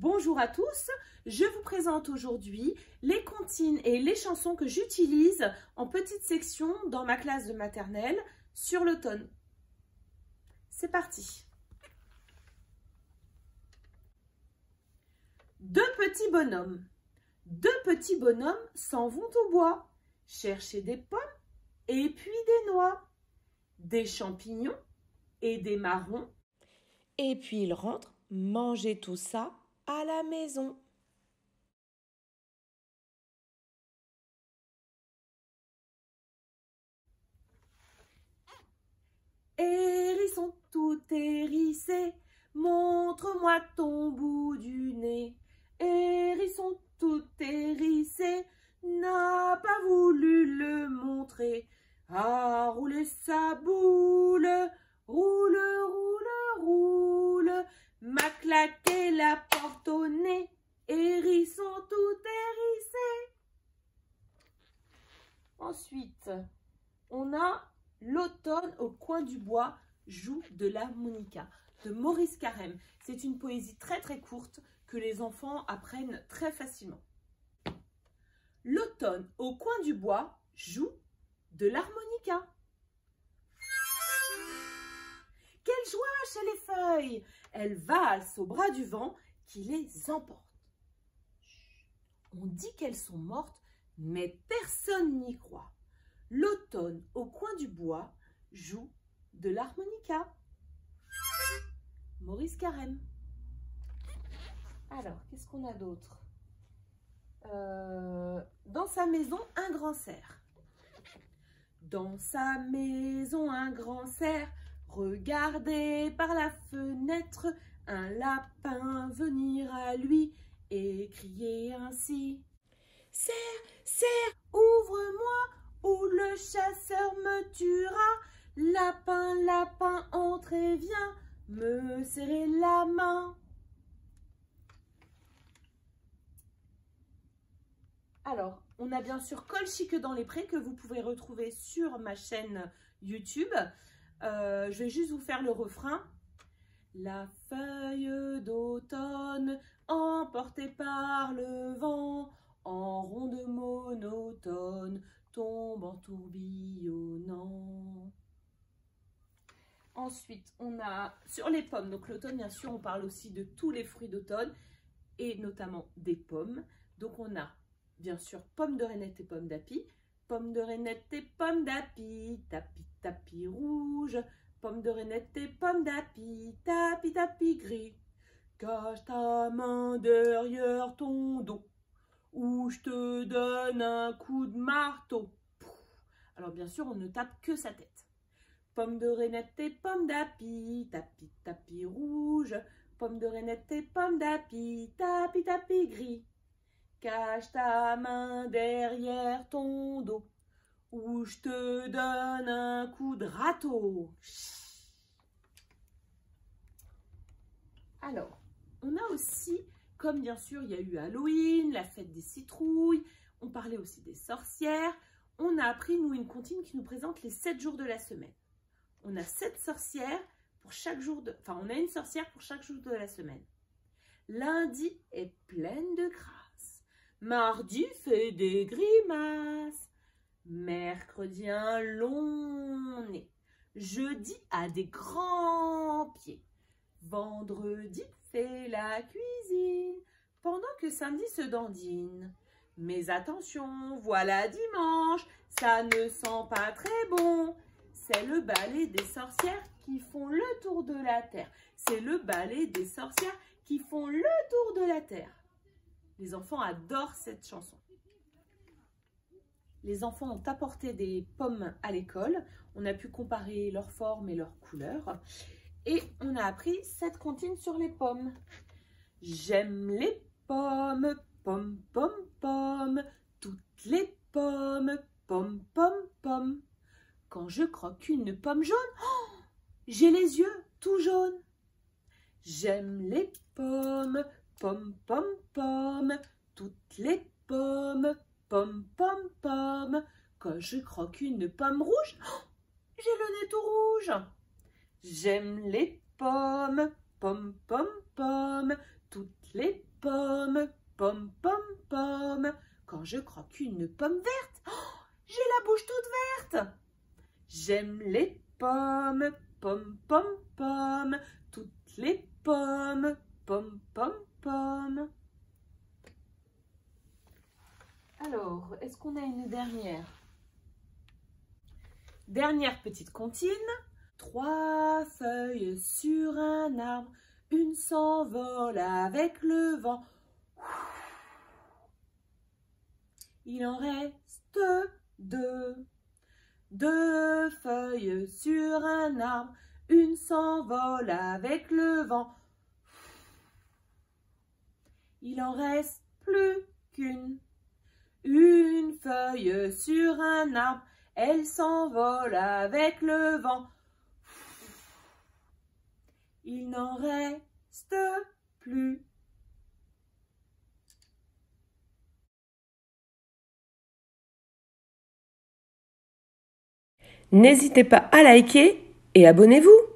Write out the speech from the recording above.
Bonjour à tous, je vous présente aujourd'hui les comptines et les chansons que j'utilise en petite section dans ma classe de maternelle sur l'automne. C'est parti. Deux petits bonhommes s'en vont au bois, chercher des pommes et puis des noix, des champignons et des marrons. Et puis ils rentrent manger tout ça à la maison. Hérisson tout hérissé, montre-moi ton bout du nez. Hérisson tout hérissé, n'a pas voulu le montrer. A roulé sa boule, roule, roule, roule, m'a claqué la porte au nez. Hérisson tout hérissé. Ensuite, on a L'automne au coin du bois joue de l'harmonica de Maurice Carême. C'est une poésie très très courte que les enfants apprennent très facilement. L'automne au coin du bois joue de l'harmonica. Quelle joie chez les feuilles! Elles valsent au bras du vent qui les emporte. On dit qu'elles sont mortes, mais personne n'y croit. L'automne au coin du bois joue de l'harmonica. Maurice Carême. Alors, qu'est-ce qu'on a d'autre? Dans sa maison, un grand cerf. Dans sa maison, un grand cerf, regardez par la fenêtre un lapin venir à lui et crier ainsi. Cerf, cerf, ouvre-moi, ou le chasseur me tuera. Lapin, lapin, entre et viens me serrer la main. Alors, on a bien sûr Colchique dans les prés que vous pouvez retrouver sur ma chaîne YouTube. Je vais juste vous faire le refrain. La feuille d'automne emportée par le vent, en ronde monotone, tombe en tourbillonnant. Ensuite, on a sur les pommes, donc l'automne, bien sûr, on parle aussi de tous les fruits d'automne et notamment des pommes. Donc, on a bien sûr pommes de reinette et pommes d'api, pommes de reinette et pommes d'api, tapi, tapi rouge, pommes de reinette et pommes d'api, tapi, tapi gris. Cache ta main derrière ton dos, ou je te donne un coup de marteau. Alors bien sûr, on ne tape que sa tête. Pomme de reinette et pomme d'api, tapi, tapi rouge. Pomme de reinette et pomme d'api, tapi, tapi gris. Cache ta main derrière ton dos, ou je te donne un coup de râteau. Alors, on a aussi, comme bien sûr, il y a eu Halloween, la fête des citrouilles, on parlait aussi des sorcières. On a appris, nous, une comptine qui nous présente les 7 jours de la semaine. On a 7 sorcières pour chaque jour on a une sorcière pour chaque jour de la semaine. Lundi est pleine de grâce. Mardi fait des grimaces. Mercredi un long nez. Jeudi a des grands pieds. Vendredi fait la cuisine, pendant que samedi se dandine. Mais attention, voilà dimanche, ça ne sent pas très bon. C'est le ballet des sorcières qui font le tour de la terre. C'est le ballet des sorcières qui font le tour de la terre. Les enfants adorent cette chanson. Les enfants ont apporté des pommes à l'école. On a pu comparer leur forme et leur couleur. Et on a appris cette comptine sur les pommes. J'aime les pommes, pommes, pommes, pommes, toutes les pommes, pommes, pommes, pommes. Quand je croque une pomme jaune, oh, j'ai les yeux tout jaunes. J'aime les pommes, pommes, pommes, pommes, toutes les pommes, pommes, pommes, pommes. Quand je croque une pomme rouge, oh, j'ai le nez tout rouge. J'aime les pommes, pommes, pommes, pommes, toutes les pomme, pomme, pomme, pomme. Quand je croque une pomme verte, oh, j'ai la bouche toute verte. J'aime les pommes, pomme, pomme, pomme. Toutes les pommes, pomme, pomme, pomme. Alors, est-ce qu'on a une dernière? Dernière petite comptine. 3 feuilles sur un arbre, une s'envole avec le vent. Il en reste 2. 2 feuilles sur un arbre, une s'envole avec le vent. Il en reste plus qu'une. Une feuille sur un arbre, elle s'envole avec le vent. Il n'en reste plus. N'hésitez pas à liker et abonnez-vous.